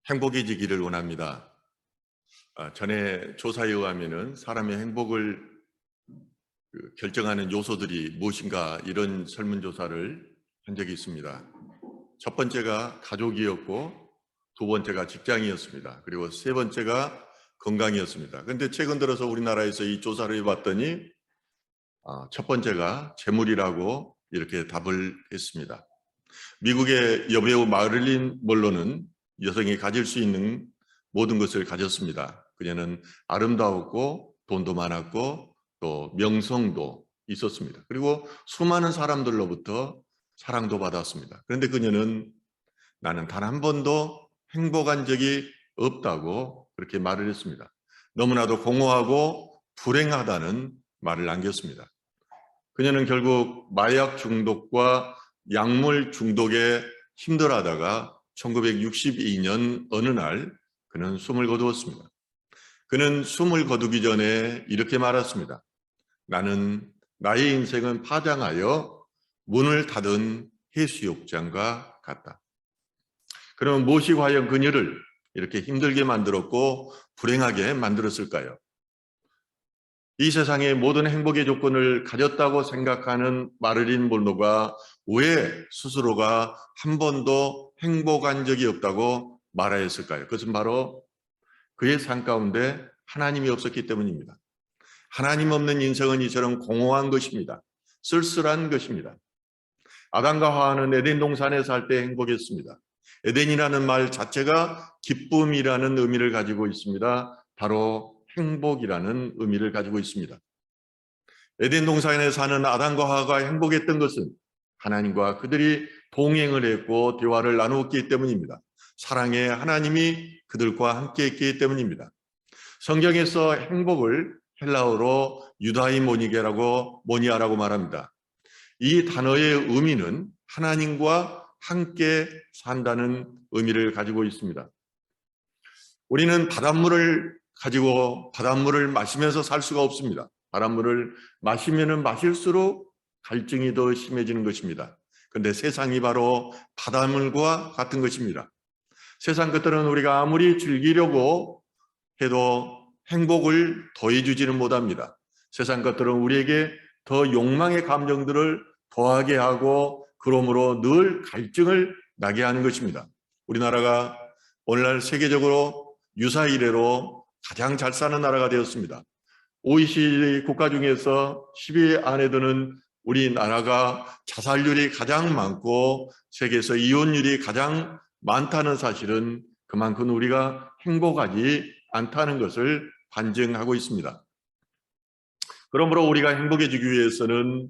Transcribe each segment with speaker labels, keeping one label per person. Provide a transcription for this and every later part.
Speaker 1: 행복해지기를 원합니다. 전에 조사에 의하면은 사람의 행복을 결정하는 요소들이 무엇인가 이런 설문조사를 한 적이 있습니다. 첫 번째가 가족이었고, 두 번째가 직장이었습니다. 그리고 세 번째가 건강이었습니다. 그런데 최근 들어서 우리나라에서 이 조사를 해봤더니 첫 번째가 재물이라고 이렇게 답을 했습니다. 미국의 여배우 마릴린 먼로는 여성이 가질 수 있는 모든 것을 가졌습니다. 그녀는 아름다웠고 돈도 많았고 또 명성도 있었습니다. 그리고 수많은 사람들로부터 사랑도 받았습니다. 그런데 그녀는 나는 단 한 번도 행복한 적이 없다고 그렇게 말을 했습니다. 너무나도 공허하고 불행하다는 말을 남겼습니다. 그녀는 결국 마약 중독과 약물 중독에 힘들어하다가 1962년 어느 날 그는 숨을 거두었습니다. 그는 숨을 거두기 전에 이렇게 말했습니다. 나는 나의 인생은 파장하여 문을 닫은 해수욕장과 같다. 그러면 무엇이 과연 그녀를 이렇게 힘들게 만들었고 불행하게 만들었을까요? 이 세상의 모든 행복의 조건을 가졌다고 생각하는 마릴린 먼로가 왜 스스로가 한 번도 행복한 적이 없다고 말하였을까요? 그것은 바로 그의 삶 가운데 하나님이 없었기 때문입니다. 하나님 없는 인생은 이처럼 공허한 것입니다. 쓸쓸한 것입니다. 아담과 하와는 에덴 동산에 살 때 행복했습니다. 에덴이라는 말 자체가 기쁨이라는 의미를 가지고 있습니다. 바로 행복이라는 의미를 가지고 있습니다. 에덴 동산에 사는 아담과 하와가 행복했던 것은 하나님과 그들이 동행을 했고 대화를 나누었기 때문입니다. 사랑의 하나님이 그들과 함께 했기 때문입니다. 성경에서 행복을 헬라어로 모니아라고 말합니다. 이 단어의 의미는 하나님과 함께 산다는 의미를 가지고 있습니다. 우리는 바닷물을 가지고 바닷물을 마시면서 살 수가 없습니다. 바닷물을 마시면 마실수록 갈증이 더 심해지는 것입니다. 그런데 세상이 바로 바닷물과 같은 것입니다. 세상 것들은 우리가 아무리 즐기려고 해도 행복을 더해주지는 못합니다. 세상 것들은 우리에게 더 욕망의 감정들을 더하게 하고 그러므로 늘 갈증을 나게 하는 것입니다. 우리나라가 오늘날 세계적으로 유사 이래로 가장 잘 사는 나라가 되었습니다. OECD 국가 중에서 10위 안에 드는 우리나라가 자살률이 가장 많고 세계에서 이혼율이 가장 많다는 사실은 그만큼 우리가 행복하지 않다는 것을 반증하고 있습니다. 그러므로 우리가 행복해지기 위해서는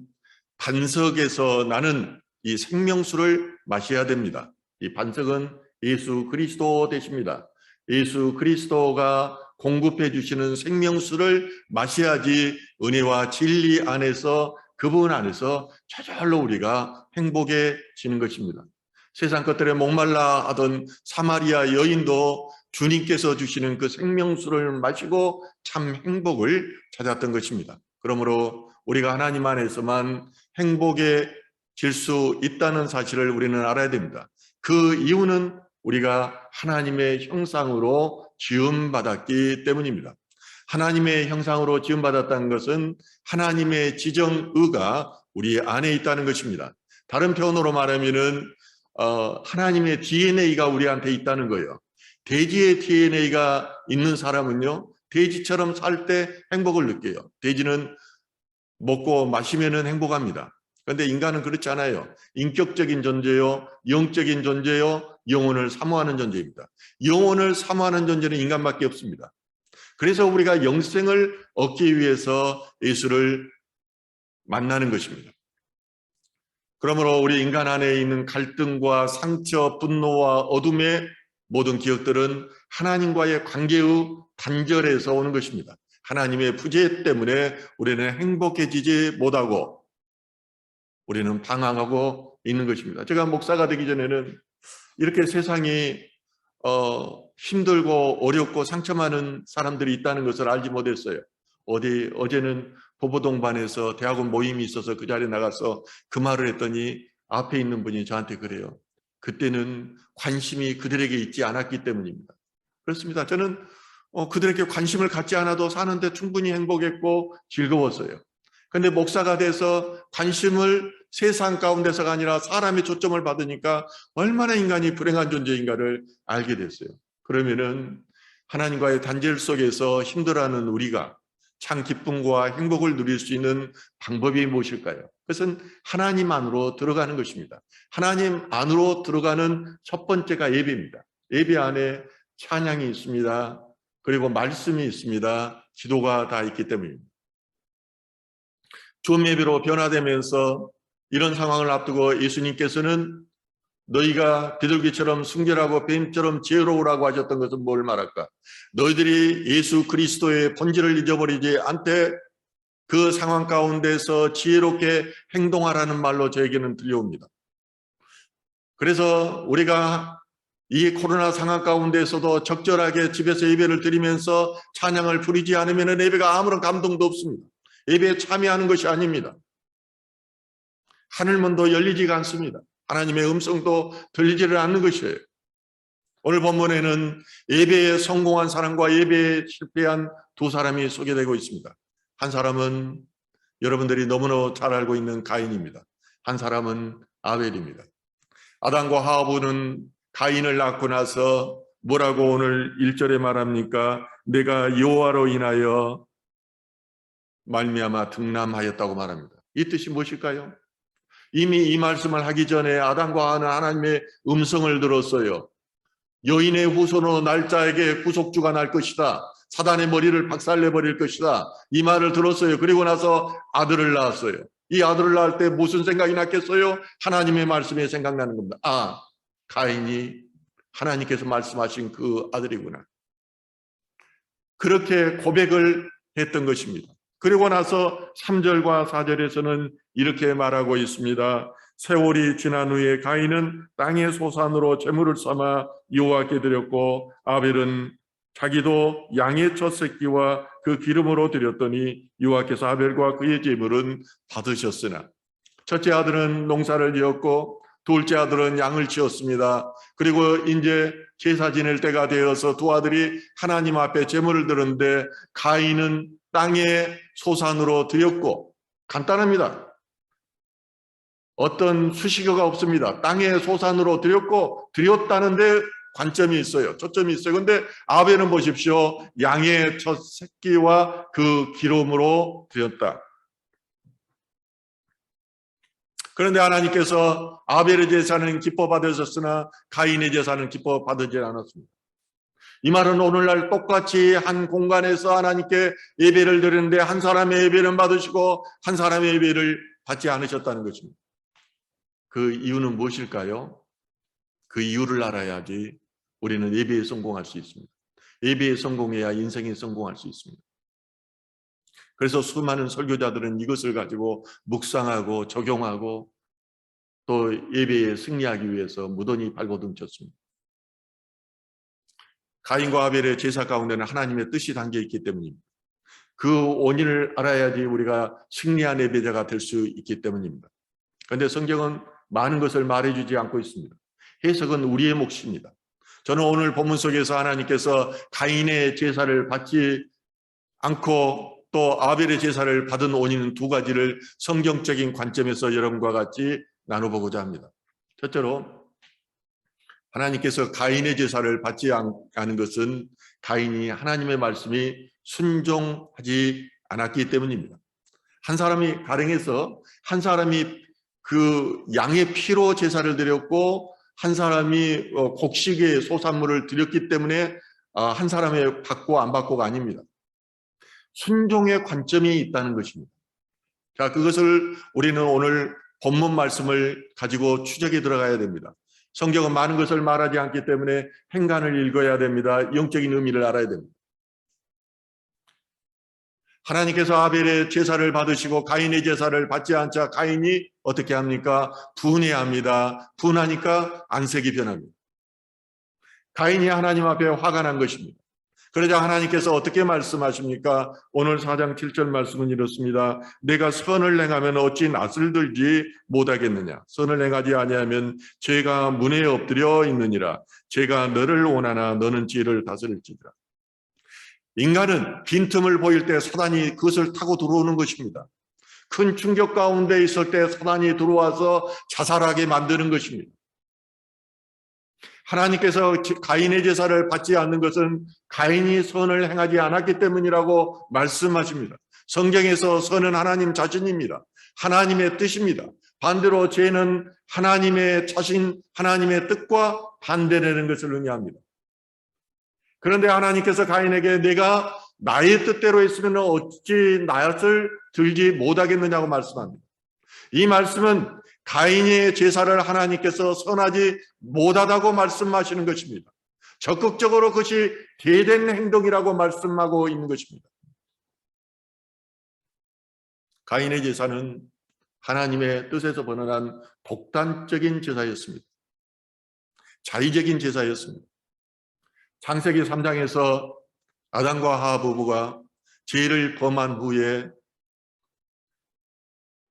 Speaker 1: 반석에서 나는 이 생명수를 마셔야 됩니다. 이 반석은 예수 그리스도 되십니다. 예수 그리스도가 공급해 주시는 생명수를 마셔야지 은혜와 진리 안에서 그분 안에서 저절로 우리가 행복해지는 것입니다. 세상 것들에 목말라 하던 사마리아 여인도 주님께서 주시는 그 생명수를 마시고 참 행복을 찾았던 것입니다. 그러므로 우리가 하나님 안에서만 행복해질 수 있다는 사실을 우리는 알아야 됩니다. 그 이유는 우리가 하나님의 형상으로 지음받았기 때문입니다. 하나님의 형상으로 지음받았다는 것은 하나님의 지정의가 우리 안에 있다는 것입니다. 다른 표현으로 말하면은 하나님의 DNA가 우리한테 있다는 거예요. 돼지의 DNA가 있는 사람은요, 돼지처럼 살 때 행복을 느껴요. 돼지는 먹고 마시면 행복합니다. 그런데 인간은 그렇지 않아요. 인격적인 존재요, 영적인 존재요, 영혼을 사모하는 존재입니다. 영혼을 사모하는 존재는 인간밖에 없습니다. 그래서 우리가 영생을 얻기 위해서 예수를 만나는 것입니다. 그러므로 우리 인간 안에 있는 갈등과 상처, 분노와 어둠의 모든 기억들은 하나님과의 관계의 단절에서 오는 것입니다. 하나님의 부재 때문에 우리는 행복해지지 못하고 우리는 방황하고 있는 것입니다. 제가 목사가 되기 전에는 이렇게 세상이 힘들고 어렵고 상처 많은 사람들이 있다는 것을 알지 못했어요. 어제는 보보동반에서 대학원 모임이 있어서 그 자리에 나가서 그 말을 했더니 앞에 있는 분이 저한테 그래요. 그때는 관심이 그들에게 있지 않았기 때문입니다. 그렇습니다. 저는 그들에게 관심을 갖지 않아도 사는데 충분히 행복했고 즐거웠어요. 그런데 목사가 돼서 관심을 세상 가운데서가 아니라 사람의 초점을 받으니까 얼마나 인간이 불행한 존재인가를 알게 됐어요. 그러면은 하나님과의 단절 속에서 힘들어하는 우리가 참 기쁨과 행복을 누릴 수 있는 방법이 무엇일까요? 그것은 하나님 안으로 들어가는 것입니다. 하나님 안으로 들어가는 첫 번째가 예배입니다. 예배 안에 찬양이 있습니다. 그리고 말씀이 있습니다. 기도가 다 있기 때문입니다. 좀 예배로 변화되면서 이런 상황을 앞두고 예수님께서는 너희가 비둘기처럼 순결하고 뱀처럼 지혜로우라고 하셨던 것은 뭘 말할까? 너희들이 예수 그리스도의 본질을 잊어버리지 않되 그 상황 가운데서 지혜롭게 행동하라는 말로 저에게는 들려옵니다. 그래서 우리가 이 코로나 상황 가운데서도 적절하게 집에서 예배를 드리면서 찬양을 부리지 않으면 예배가 아무런 감동도 없습니다. 예배에 참여하는 것이 아닙니다. 하늘문도 열리지가 않습니다. 하나님의 음성도 들리지를 않는 것이에요. 오늘 본문에는 예배에 성공한 사람과 예배에 실패한 두 사람이 소개되고 있습니다. 한 사람은 여러분들이 너무나 잘 알고 있는 가인입니다. 한 사람은 아벨입니다. 아담과 하와는 가인을 낳고 나서 뭐라고 오늘 1절에 말합니까? 내가 여호와로 인하여 말미암아 등남하였다고 말합니다. 이 뜻이 무엇일까요? 이미 이 말씀을 하기 전에 아담과 하와는 하나님의 음성을 들었어요. 여인의 후손으로 날 자에게 구속주가 날 것이다. 사단의 머리를 박살내버릴 것이다. 이 말을 들었어요. 그리고 나서 아들을 낳았어요. 이 아들을 낳을 때 무슨 생각이 났겠어요? 하나님의 말씀이 생각나는 겁니다. 아, 가인이 하나님께서 말씀하신 그 아들이구나. 그렇게 고백을 했던 것입니다. 그리고 나서 3절과 4절에서는 이렇게 말하고 있습니다. 세월이 지난 후에 가인은 땅의 소산으로 제물을 삼아 여호와께 드렸고 아벨은 자기도 양의 첫 새끼와 그 기름으로 드렸더니 여호와께서 아벨과 그의 제물은 받으셨으나 첫째 아들은 농사를 지었고 둘째 아들은 양을 지었습니다. 그리고 이제 제사 지낼 때가 되어서 두 아들이 하나님 앞에 제물을 드렸는데 가인은 땅의 소산으로 드렸고, 간단합니다. 어떤 수식어가 없습니다. 땅의 소산으로 드렸고 드렸다는데 관점이 있어요. 초점이 있어요. 그런데 아벨은 보십시오. 양의 첫 새끼와 그 기름으로 드렸다. 그런데 하나님께서 아벨의 제사는 기뻐 받으셨으나 가인의 제사는 기뻐 받으지 않았습니다. 이 말은 오늘날 똑같이 한 공간에서 하나님께 예배를 드리는데 한 사람의 예배는 받으시고 한 사람의 예배를 받지 않으셨다는 것입니다. 그 이유는 무엇일까요? 그 이유를 알아야지 우리는 예배에 성공할 수 있습니다. 예배에 성공해야 인생에 성공할 수 있습니다. 그래서 수많은 설교자들은 이것을 가지고 묵상하고 적용하고 또 예배에 승리하기 위해서 무던히 발버둥쳤습니다. 가인과 아벨의 제사 가운데는 하나님의 뜻이 담겨 있기 때문입니다. 그 원인을 알아야지 우리가 승리한 예배자가 될 수 있기 때문입니다. 그런데 성경은 많은 것을 말해주지 않고 있습니다. 해석은 우리의 몫입니다. 저는 오늘 본문 속에서 하나님께서 가인의 제사를 받지 않고 또 아벨의 제사를 받은 원인은 두 가지를 성경적인 관점에서 여러분과 같이 나눠보고자 합니다. 첫째로 하나님께서 가인의 제사를 받지 않은 것은 가인이 하나님의 말씀이 순종하지 않았기 때문입니다. 한 사람이 가령해서 한 사람이 그 양의 피로 제사를 드렸고 한 사람이 곡식의 소산물을 드렸기 때문에 한 사람의 받고 안 받고가 아닙니다. 순종의 관점이 있다는 것입니다. 자, 그것을 우리는 오늘 본문 말씀을 가지고 추적에 들어가야 됩니다. 성경은 많은 것을 말하지 않기 때문에 행간을 읽어야 됩니다. 영적인 의미를 알아야 됩니다. 하나님께서 아벨의 제사를 받으시고 가인의 제사를 받지 않자 가인이 어떻게 합니까? 분해합니다. 분하니까 안색이 변합니다. 가인이 하나님 앞에 화가 난 것입니다. 그러자 하나님께서 어떻게 말씀하십니까? 오늘 4장 7절 말씀은 이렇습니다. 내가 선을 행하면 어찌 낯을 들지 못하겠느냐? 선을 행하지 아니하면 죄가 문에 엎드려 있느니라. 죄가 너를 원하나 너는 지혜를 다스릴지니라. 인간은 빈틈을 보일 때 사단이 그것을 타고 들어오는 것입니다. 큰 충격 가운데 있을 때 사단이 들어와서 자살하게 만드는 것입니다. 하나님께서 가인의 제사를 받지 않는 것은 가인이 선을 행하지 않았기 때문이라고 말씀하십니다. 성경에서 선은 하나님 자신입니다. 하나님의 뜻입니다. 반대로 죄는 하나님의 자신, 하나님의 뜻과 반대되는 것을 의미합니다. 그런데 하나님께서 가인에게 내가 나의 뜻대로 했으면 어찌 낯을 들지 못하겠느냐고 말씀합니다. 이 말씀은 가인의 제사를 하나님께서 선하지 못하다고 말씀하시는 것입니다. 적극적으로 그것이 계된 행동이라고 말씀하고 있는 것입니다. 가인의 제사는 하나님의 뜻에서 벗어난 독단적인 제사였습니다. 자의적인 제사였습니다. 창세기 3장에서 아담과 하와 부부가 죄를 범한 후에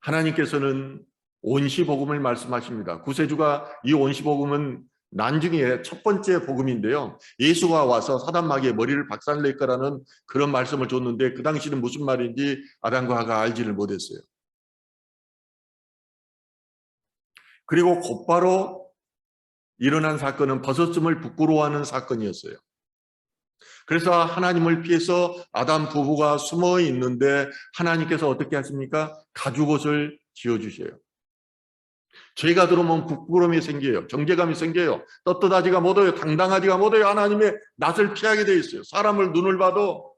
Speaker 1: 하나님께서는 온시복음을 말씀하십니다. 구세주가 이 온시복음은 난중에 첫 번째 복음인데요. 예수가 와서 사단마귀의 머리를 박살낼 거라는 그런 말씀을 줬는데 그 당시는 무슨 말인지 아담과 하와가 알지를 못했어요. 그리고 곧바로 일어난 사건은 벗었음을 부끄러워하는 사건이었어요. 그래서 하나님을 피해서 아담 부부가 숨어 있는데 하나님께서 어떻게 하십니까? 가죽옷을 지어주셔요. 죄가 들어오면 부끄러움이 생겨요. 정죄감이 생겨요. 떳떳하지가 못해요. 당당하지가 못해요. 하나님의 낯을 피하게 되어 있어요. 사람을 눈을 봐도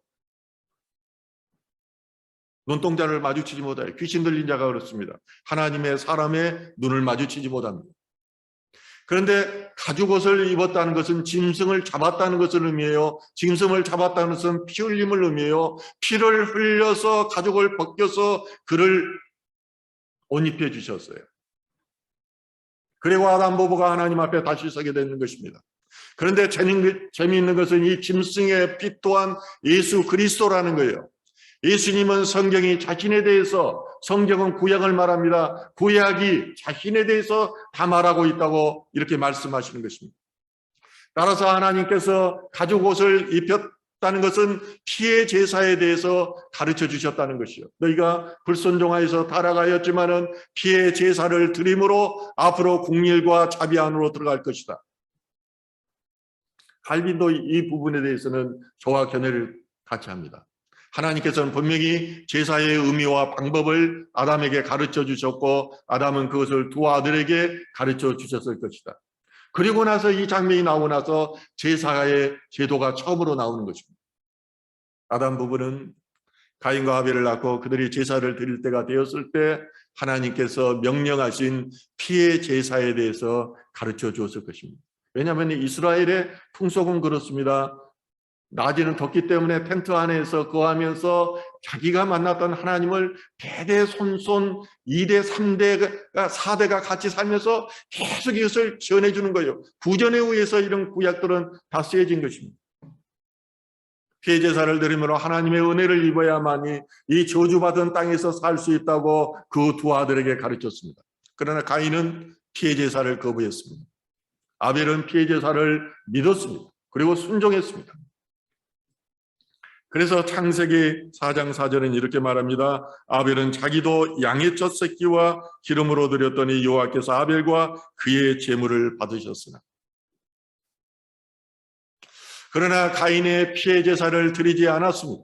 Speaker 1: 눈동자를 마주치지 못해요. 귀신 들린 자가 그렇습니다. 하나님의 사람의 눈을 마주치지 못합니다. 그런데 가죽옷을 입었다는 것은 짐승을 잡았다는 것을 의미해요. 짐승을 잡았다는 것은 피 흘림을 의미해요. 피를 흘려서 가죽을 벗겨서 그를 옷 입혀 주셨어요. 그리고 아담 부부가 하나님 앞에 다시 서게 되는 것입니다. 그런데 재미있는 것은 이 짐승의 피 또한 예수 그리스도라는 거예요. 예수님은 성경이 자신에 대해서, 성경은 구약을 말합니다. 구약이 자신에 대해서 다 말하고 있다고 이렇게 말씀하시는 것입니다. 따라서 하나님께서 가죽옷을 입혔다는 것은 피의 제사에 대해서 가르쳐 주셨다는 것이요. 너희가 불순종하여서 타락하였지만은 피의 제사를 드림으로 앞으로 국률과 자비 안으로 들어갈 것이다. 칼빈도 이 부분에 대해서는 저와 견해를 같이 합니다. 하나님께서는 분명히 제사의 의미와 방법을 아담에게 가르쳐 주셨고 아담은 그것을 두 아들에게 가르쳐 주셨을 것이다. 그리고 나서 이 장면이 나오고 나서 제사의 제도가 처음으로 나오는 것입니다. 아담 부부는 가인과 아벨을 낳고 그들이 제사를 드릴 때가 되었을 때 하나님께서 명령하신 피의 제사에 대해서 가르쳐 주었을 것입니다. 왜냐하면 이스라엘의 풍속은 그렇습니다. 낮에는 덥기 때문에 텐트 안에서 거하면서 자기가 만났던 하나님을 대대손손 2대, 3대가 4대가 같이 살면서 계속 이것을 전해주는 거예요. 구전에 의해서 이런 구약들은 다 쓰여진 것입니다. 피의 제사를 드림으로 하나님의 은혜를 입어야만이 이 저주받은 땅에서 살 수 있다고 그 두 아들에게 가르쳤습니다. 그러나 가인은 피의 제사를 거부했습니다. 아벨은 피의 제사를 믿었습니다. 그리고 순종했습니다. 그래서 창세기 4장 4절은 이렇게 말합니다. 아벨은 자기도 양의 첫 새끼와 기름으로 드렸더니 여호와께서 아벨과 그의 제물을 받으셨으나. 그러나 가인의 피의 제사를 드리지 않았습니다.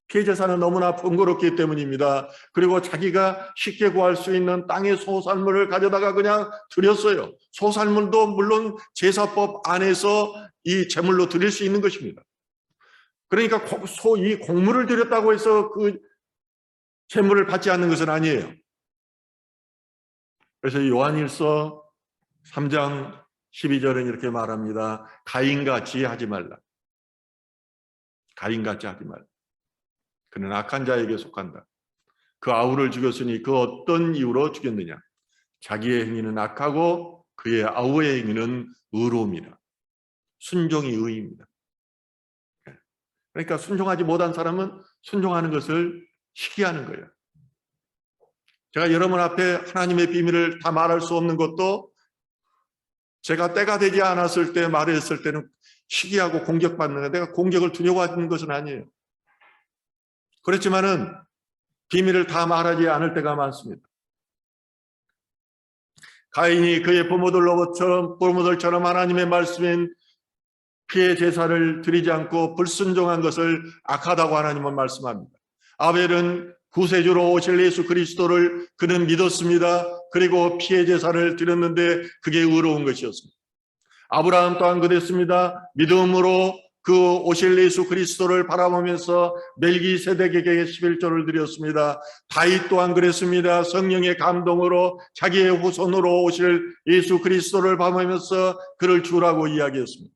Speaker 1: 피의 제사는 너무나 번거롭기 때문입니다. 그리고 자기가 쉽게 구할 수 있는 땅의 소산물을 가져다가 그냥 드렸어요. 소산물도 물론 제사법 안에서 이 제물로 드릴 수 있는 것입니다. 그러니까 이 곡물을 드렸다고 해서 그 제물을 받지 않는 것은 아니에요. 그래서 요한일서 3장 12절은 이렇게 말합니다. 가인같이 하지 말라. 가인같이 하지 말라. 그는 악한 자에게 속한다. 그 아우를 죽였으니 그 어떤 이유로 죽였느냐. 자기의 행위는 악하고 그의 아우의 행위는 의로움이라. 순종이 의입니다. 그러니까 순종하지 못한 사람은 순종하는 것을 시기하는 거예요. 제가 여러분 앞에 하나님의 비밀을 다 말할 수 없는 것도 제가 때가 되지 않았을 때 말했을 때는 시기하고 공격받는 거, 내가 공격을 두려워하는 것은 아니에요. 그렇지만은 비밀을 다 말하지 않을 때가 많습니다. 가인이 그의 부모들처럼 하나님의 말씀인 피의 제사를 드리지 않고 불순종한 것을 악하다고 하나님은 말씀합니다. 아벨은 구세주로 오실 예수 그리스도를 그는 믿었습니다. 그리고 피의 제사를 드렸는데 그게 의로운 것이었습니다. 아브라함 또한 그랬습니다. 믿음으로 그 오실 예수 그리스도를 바라보면서 멜기세덱에게 11조를 드렸습니다. 다윗 또한 그랬습니다. 성령의 감동으로 자기의 후손으로 오실 예수 그리스도를 바라보면서 그를 주라고 이야기했습니다.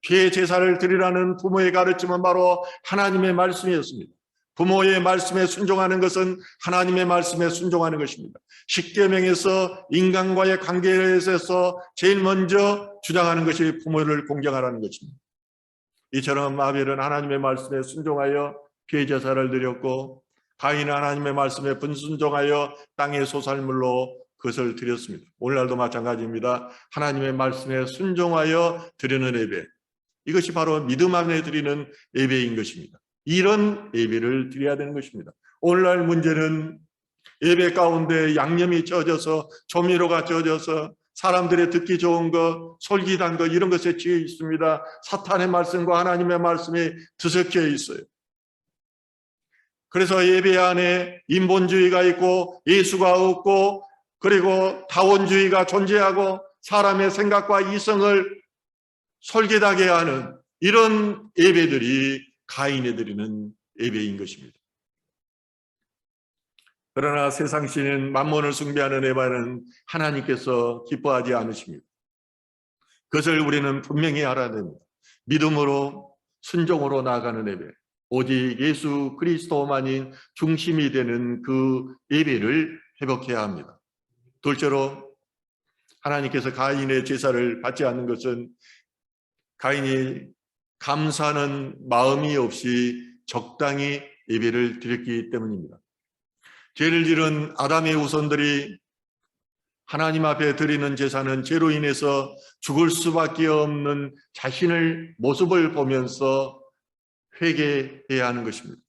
Speaker 1: 피의 제사를 드리라는 부모의 가르침은 바로 하나님의 말씀이었습니다. 부모의 말씀에 순종하는 것은 하나님의 말씀에 순종하는 것입니다. 십계명에서 인간과의 관계에 있어서 제일 먼저 주장하는 것이 부모를 공경하라는 것입니다. 이처럼 아벨은 하나님의 말씀에 순종하여 피의 제사를 드렸고 가인은 하나님의 말씀에 불순종하여 땅의 소살물로 그것을 드렸습니다. 오늘날도 마찬가지입니다. 하나님의 말씀에 순종하여 드리는 예배, 이것이 바로 믿음 안에 드리는 예배인 것입니다. 이런 예배를 드려야 되는 것입니다. 오늘날 문제는 예배 가운데 양념이 쪄져서, 조미료가 쪄져서 사람들의 듣기 좋은 것, 솔깃한 것, 이런 것에 취해 있습니다. 사탄의 말씀과 하나님의 말씀이 뒤섞여 있어요. 그래서 예배 안에 인본주의가 있고 예수가 없고, 그리고 다원주의가 존재하고 사람의 생각과 이성을 솔깃하게 하는 이런 예배들이 가인이 드리는 예배인 것입니다. 그러나 세상 신인 만몬을 숭배하는 예배는 하나님께서 기뻐하지 않으십니다. 그것을 우리는 분명히 알아야 됩니다. 믿음으로 순종으로 나아가는 예배, 오직 예수 그리스도만이 중심이 되는 그 예배를 회복해야 합니다. 둘째로 하나님께서 가인의 제사를 받지 않는 것은 가인이 감사하는 마음이 없이 적당히 예배를 드렸기 때문입니다. 죄를 지은 아담의 후손들이 하나님 앞에 드리는 제사는 죄로 인해서 죽을 수밖에 없는 자신의 모습을 보면서 회개해야 하는 것입니다.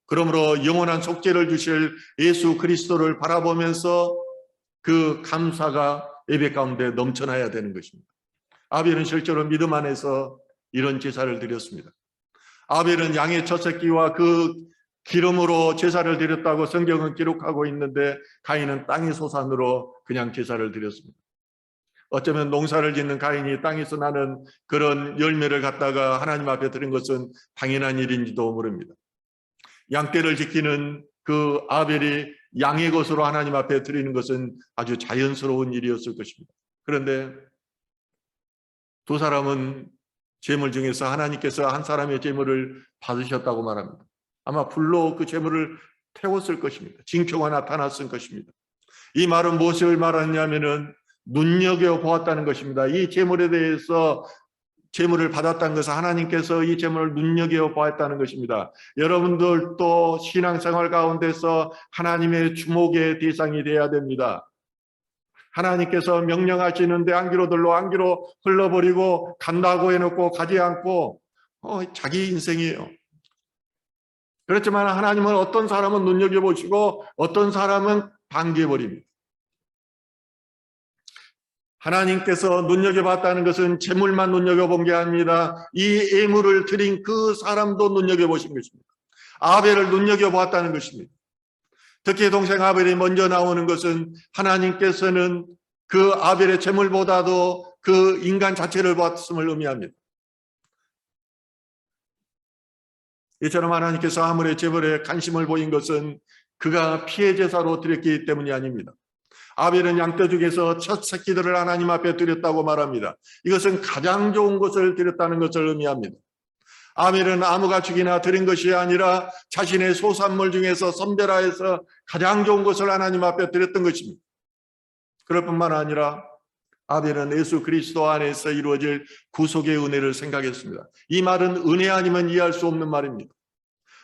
Speaker 1: 그러므로 영원한 속죄를 주실 예수 그리스도를 바라보면서 그 감사가 예배 가운데 넘쳐나야 되는 것입니다. 아벨은 실제로 믿음 안에서 이런 제사를 드렸습니다. 아벨은 양의 첫 새끼와 그 기름으로 제사를 드렸다고 성경은 기록하고 있는데 가인은 땅의 소산으로 그냥 제사를 드렸습니다. 어쩌면 농사를 짓는 가인이 땅에서 나는 그런 열매를 갖다가 하나님 앞에 드린 것은 당연한 일인지도 모릅니다. 양떼를 지키는 그 아벨이 양의 것으로 하나님 앞에 드리는 것은 아주 자연스러운 일이었을 것입니다. 그런데 두 사람은 제물 중에서 하나님께서 한 사람의 제물을 받으셨다고 말합니다. 아마 불로 그 제물을 태웠을 것입니다. 징표가 나타났을 것입니다. 이 말은 무엇을 말하냐면은 눈여겨보았다는 것입니다. 이 제물에 대해서 제물을 받았다는 것은 하나님께서 이 제물을 눈여겨보았다는 것입니다. 여러분들도 신앙생활 가운데서 하나님의 주목의 대상이 되어야 됩니다. 하나님께서 명령하시는데 안기로들로 안기로 흘러버리고 간다고 해놓고 가지 않고 자기 인생이에요. 그렇지만 하나님은 어떤 사람은 눈여겨보시고 어떤 사람은 방기해버립니다. 하나님께서 눈여겨봤다는 것은 재물만 눈여겨본 게 아닙니다. 이 예물을 드린 그 사람도 눈여겨보신 것입니다. 아벨을 눈여겨보았다는 것입니다. 특히 동생 아벨이 먼저 나오는 것은 하나님께서는 그 아벨의 재물보다도 그 인간 자체를 보았음을 의미합니다. 이처럼 하나님께서 아벨의 제물에 관심을 보인 것은 그가 피해 제사로 드렸기 때문이 아닙니다. 아벨은 양떼 중에서 첫 새끼들을 하나님 앞에 드렸다고 말합니다. 이것은 가장 좋은 것을 드렸다는 것을 의미합니다. 아벨은 아무 가축이나 드린 것이 아니라 자신의 소산물 중에서 선별하여서 가장 좋은 것을 하나님 앞에 드렸던 것입니다. 그럴 뿐만 아니라 아벨은 예수 그리스도 안에서 이루어질 구속의 은혜를 생각했습니다. 이 말은 은혜 아니면 이해할 수 없는 말입니다.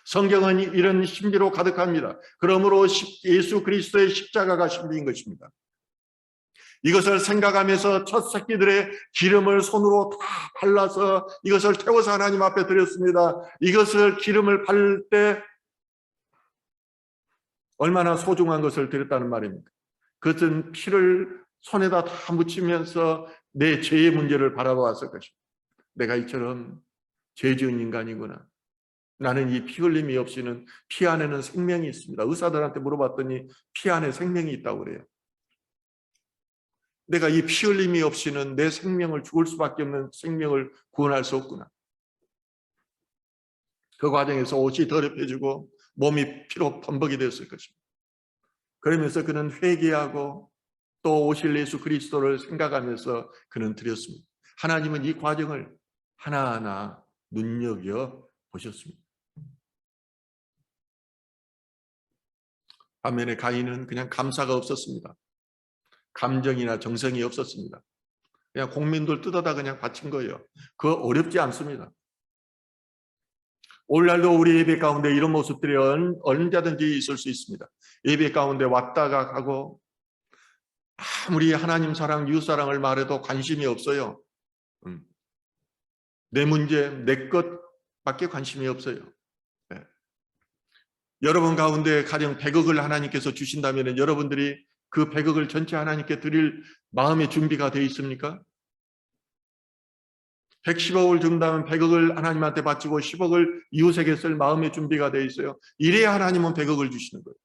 Speaker 1: 성경은 이런 신비로 가득합니다. 그러므로 예수 그리스도의 십자가가 신비인 것입니다. 이것을 생각하면서 첫 새끼들의 기름을 손으로 다 발라서 이것을 태워서 하나님 앞에 드렸습니다. 이것을 기름을 바를 때 얼마나 소중한 것을 드렸다는 말입니다. 그것은 피를 손에다 다 묻히면서 내 죄의 문제를 바라보았을 것입니다. 내가 이처럼 죄 지은 인간이구나. 나는 이 피 흘림이 없이는 피 안에는 생명이 있습니다. 의사들한테 물어봤더니 피 안에 생명이 있다고 그래요. 내가 이 피 흘림이 없이는 내 생명을 죽을 수밖에 없는 생명을 구원할 수 없구나. 그 과정에서 옷이 더럽혀지고 몸이 피로 범벅이 되었을 것입니다. 그러면서 그는 회개하고 또 오실 예수 그리스도를 생각하면서 그는 드렸습니다. 하나님은 이 과정을 하나하나 눈여겨 보셨습니다. 반면에 가인은 그냥 감사가 없었습니다. 감정이나 정성이 없었습니다. 그냥 공민들 뜯어다 그냥 바친 거예요. 그거 어렵지 않습니다. 오늘날도 우리 예배 가운데 이런 모습들이 언제든지 있을 수 있습니다. 예배 가운데 왔다가 가고 아무리 하나님 사랑, 이웃 사랑을 말해도 관심이 없어요. 내 문제, 내 것밖에 관심이 없어요. 네. 여러분 가운데 가령 100억을 하나님께서 주신다면 여러분들이 그 100억을 전체 하나님께 드릴 마음의 준비가 되어 있습니까? 110억을 준다면 100억을 하나님한테 바치고 10억을 이웃에게 쓸 마음의 준비가 되어 있어요. 이래야 하나님은 100억을 주시는 거예요.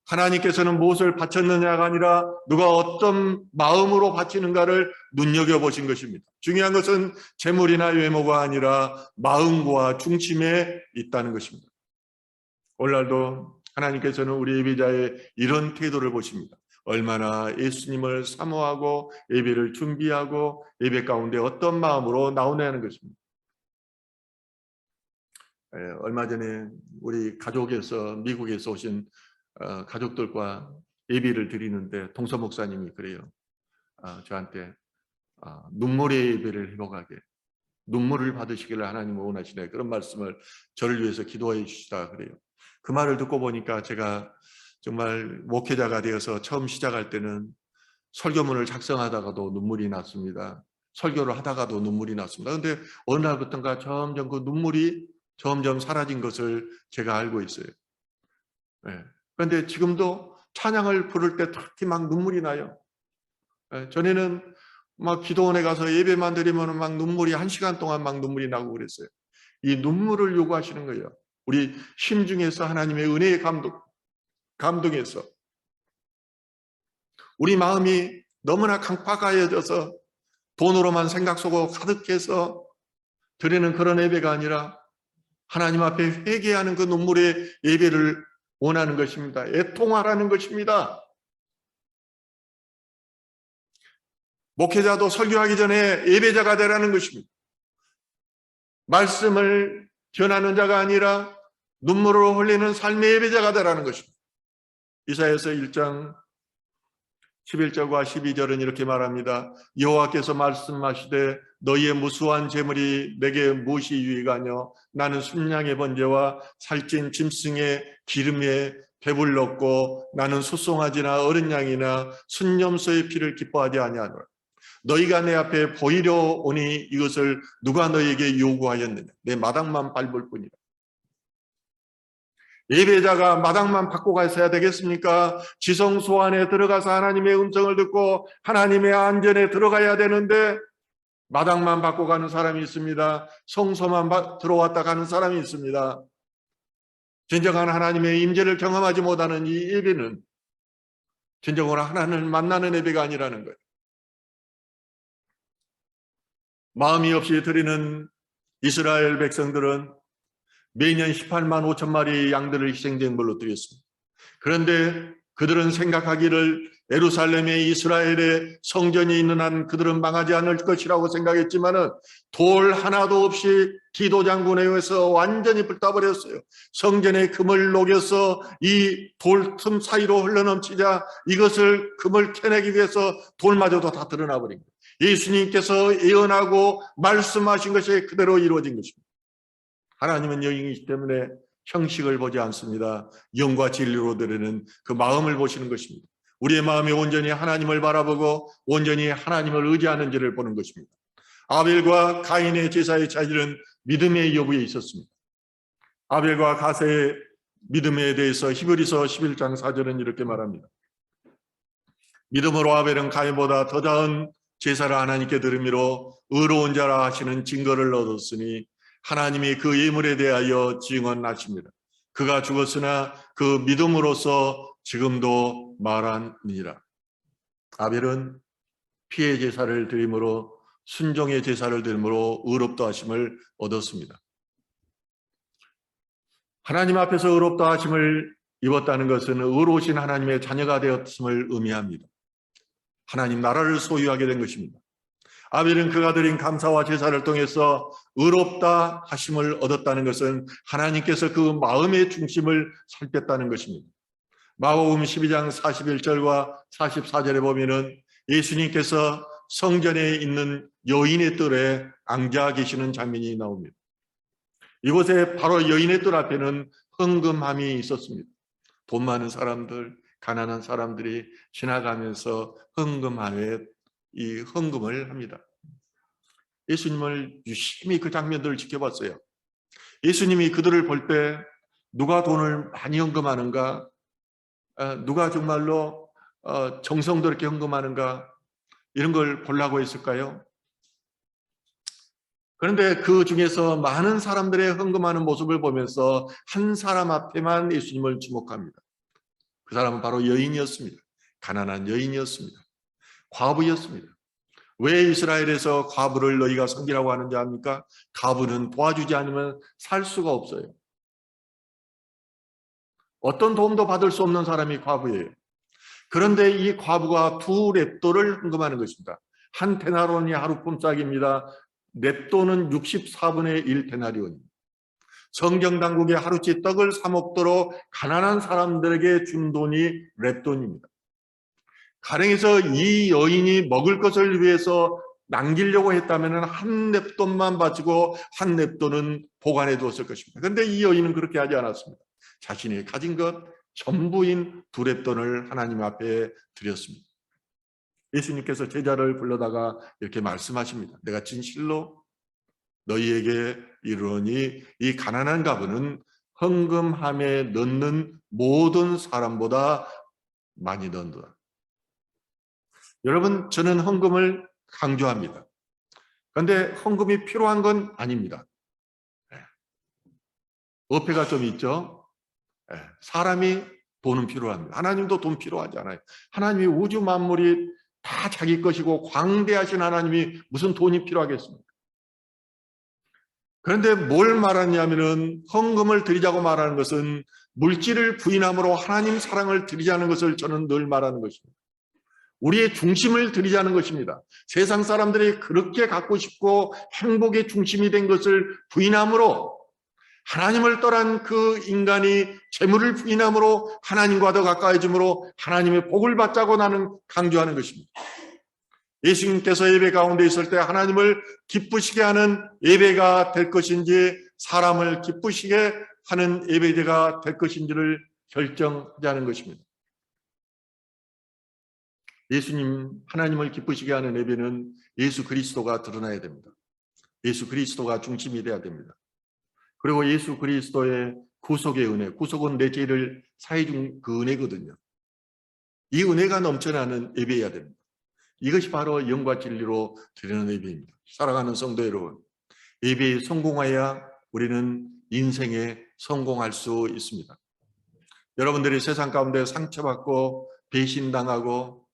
Speaker 1: 하나님께서는 무엇을 바쳤느냐가 아니라 누가 어떤 마음으로 바치는가를 눈여겨보신 것입니다. 중요한 것은 재물이나 외모가 아니라 마음과 중심에 있다는 것입니다. 오늘날도 하나님께서는 우리 예배자의 이런 태도를 보십니다. 얼마나 예수님을 사모하고 예배를 준비하고 예배 가운데 어떤 마음으로 나오냐는 것입니다. 얼마 전에 우리 가족에서 미국에서 오신 가족들과 예배를 드리는데 동서 목사님이 그래요. 저한테 눈물의 예배를 회복하게 눈물을 받으시기를 하나님은 원하시네. 그런 말씀을 저를 위해서 기도해 주시다 그래요. 그 말을 듣고 보니까 제가 정말 목회자가 되어서 처음 시작할 때는 설교문을 작성하다가도 눈물이 났습니다. 설교를 하다가도 눈물이 났습니다. 그런데 어느 날부터인가 점점 그 눈물이 점점 사라진 것을 제가 알고 있어요. 네. 그런데 지금도 찬양을 부를 때 특히 막 눈물이 나요. 네. 전에는 막 기도원에 가서 예배만 드리면 막 눈물이 1시간 동안 막 눈물이 나고 그랬어요. 이 눈물을 요구하시는 거예요. 우리 심중에서 하나님의 은혜의 감동에서 우리 마음이 너무나 강팍하여져서 돈으로만 생각 속으로 가득해서 드리는 그런 예배가 아니라 하나님 앞에 회개하는 그 눈물의 예배를 원하는 것입니다. 애통하라는 것입니다. 목회자도 설교하기 전에 예배자가 되라는 것입니다. 말씀을 전하는 자가 아니라 눈물을 흘리는 삶의 예배자가 되라는 것입니다. 이사야서 1장 11절과 12절은 이렇게 말합니다. 여호와께서 말씀하시되 너희의 무수한 재물이 내게 무엇이 유익하뇨? 나는 순양의 번제와 살찐 짐승의 기름에 배불렀고 나는 소송아지나 어린 양이나 순염소의 피를 기뻐하지 아니하노라. 너희가 내 앞에 보이려 오니 이것을 누가 너희에게 요구하였느냐? 내 마당만 밟을 뿐이라. 예배자가 마당만 받고 가셔야 되겠습니까? 지성소 안에 들어가서 하나님의 음성을 듣고 하나님의 안전에 들어가야 되는데 마당만 받고 가는 사람이 있습니다. 성소만 들어왔다 가는 사람이 있습니다. 진정한 하나님의 임재를 경험하지 못하는 이 예배는 진정으로 하나님을 만나는 예배가 아니라는 거예요. 마음이 없이 드리는 이스라엘 백성들은 매년 18만 5천 마리 양들을 희생제물로 드렸습니다. 그런데 그들은 생각하기를 예루살렘의 이스라엘의 성전이 있는 한 그들은 망하지 않을 것이라고 생각했지만은 돌 하나도 없이 디도 장군에 의해서 완전히 불타버렸어요. 성전의 금을 녹여서 이 돌 틈 사이로 흘러넘치자 이것을 금을 캐내기 위해서 돌마저도 다 드러나 버린 거예요. 예수님께서 예언하고 말씀하신 것이 그대로 이루어진 것입니다. 하나님은 영이기 때문에 형식을 보지 않습니다. 영과 진리로 드리는 그 마음을 보시는 것입니다. 우리의 마음이 온전히 하나님을 바라보고 온전히 하나님을 의지하는지를 보는 것입니다. 아벨과 가인의 제사의 차이는 믿음의 여부에 있었습니다. 아벨과 가세의 믿음에 대해서 히브리서 11장 4절은 이렇게 말합니다. 믿음으로 아벨은 가인보다 더 나은 제사를 하나님께 드림으로 의로운 자라 하시는 증거를 얻었으니 하나님이 그 예물에 대하여 증언하십니다. 그가 죽었으나 그 믿음으로써 지금도 말하니라. 아벨은 피의 제사를 드림으로 순종의 제사를 드림으로 의롭다 하심을 얻었습니다. 하나님 앞에서 의롭다 하심을 입었다는 것은 의로우신 하나님의 자녀가 되었음을 의미합니다. 하나님 나라를 소유하게 된 것입니다. 아벨은 그가 드린 감사와 제사를 통해서 의롭다 하심을 얻었다는 것은 하나님께서 그 마음의 중심을 살폈다는 것입니다. 마가복음 12장 41절과 44절에 보면은 예수님께서 성전에 있는 여인의 뜰에 앉아 계시는 장면이 나옵니다. 이곳에 바로 여인의 뜰 앞에는 헌금함이 있었습니다. 돈 많은 사람들, 가난한 사람들이 지나가면서 헌금함에 이 헌금을 합니다. 예수님을 유심히 그 장면들을 지켜봤어요. 예수님이 그들을 볼 때 누가 돈을 많이 헌금하는가, 누가 정말로 정성도 이렇게 헌금하는가, 이런 걸 보려고 했을까요? 그런데 그 중에서 많은 사람들의 헌금하는 모습을 보면서 한 사람 앞에만 예수님을 주목합니다. 그 사람은 바로 여인이었습니다. 가난한 여인이었습니다. 과부였습니다. 왜 이스라엘에서 과부를 너희가 섬기라고 하는지 압니까? 과부는 도와주지 않으면 살 수가 없어요. 어떤 도움도 받을 수 없는 사람이 과부예요. 그런데 이 과부가 두 렙도를 헌금하는 것입니다. 한 데나리온이 하루 품삯입니다. 렙도는 64분의 1 데나리온입니다. 성경 당국에 하루치 떡을 사 먹도록 가난한 사람들에게 준 돈이 렙돈입니다. 가령해서 이 여인이 먹을 것을 위해서 남기려고 했다면 한 렙돈만 바치고 한 렙돈은 보관해 두었을 것입니다. 그런데 이 여인은 그렇게 하지 않았습니다. 자신이 가진 것 전부인 두 렙돈을 하나님 앞에 드렸습니다. 예수님께서 제자를 불러다가 이렇게 말씀하십니다. 내가 진실로 너희에게 이르노니 이 가난한 가부는 헌금함에 넣는 모든 사람보다 많이 넣는다. 여러분, 저는 헌금을 강조합니다. 그런데 헌금이 필요한 건 아닙니다. 어폐가 좀 있죠. 사람이 돈은 필요합니다. 하나님도 돈 필요하지 않아요. 하나님이 우주 만물이 다 자기 것이고 광대하신 하나님이 무슨 돈이 필요하겠습니까? 그런데 뭘 말하냐면은 헌금을 드리자고 말하는 것은 물질을 부인함으로 하나님 사랑을 드리자는 것을 저는 늘 말하는 것입니다. 우리의 중심을 드리자는 것입니다. 세상 사람들이 그렇게 갖고 싶고 행복의 중심이 된 것을 부인함으로 하나님을 떠난 그 인간이 재물을 부인함으로 하나님과 더 가까워짐으로 하나님의 복을 받자고 나는 강조하는 것입니다. 예수님께서 예배 가운데 있을 때 하나님을 기쁘시게 하는 예배가 될 것인지 사람을 기쁘시게 하는 예배가 될 것인지를 결정하자는 것입니다. 예수님, 하나님을 기쁘시게 하는 예배는 예수 그리스도가 드러나야 됩니다. 예수 그리스도가 중심이 돼야 됩니다. 그리고 예수 그리스도의 구속의 은혜, 구속은 내 죄를 사해 준 그 은혜거든요. 이 은혜가 넘쳐나는 예배여야 됩니다. 이것이 바로 영과 진리로 드리는 예배입니다. 사랑하는 성도 여러분, 예배에 성공해야 우리는 인생에 성공할 수 있습니다. 여러분들이 세상 가운데 상처받고 배신당하고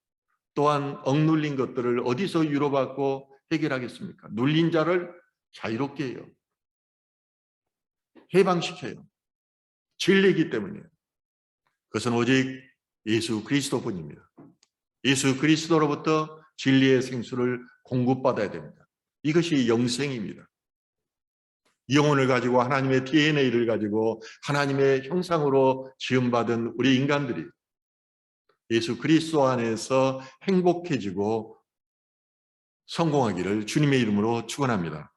Speaker 1: 또한 억눌린 것들을 어디서 위로받고 해결하겠습니까? 눌린 자를 자유롭게 해요. 해방시켜요. 진리이기 때문이에요. 그것은 오직 예수 그리스도뿐입니다. 예수 그리스도로부터 진리의 생수를 공급받아야 됩니다. 이것이 영생입니다. 영혼을 가지고 하나님의 DNA를 가지고 하나님의 형상으로 지음받은 우리 인간들이 예수 그리스도 안에서 행복해지고 성공하기를 주님의 이름으로 축원합니다.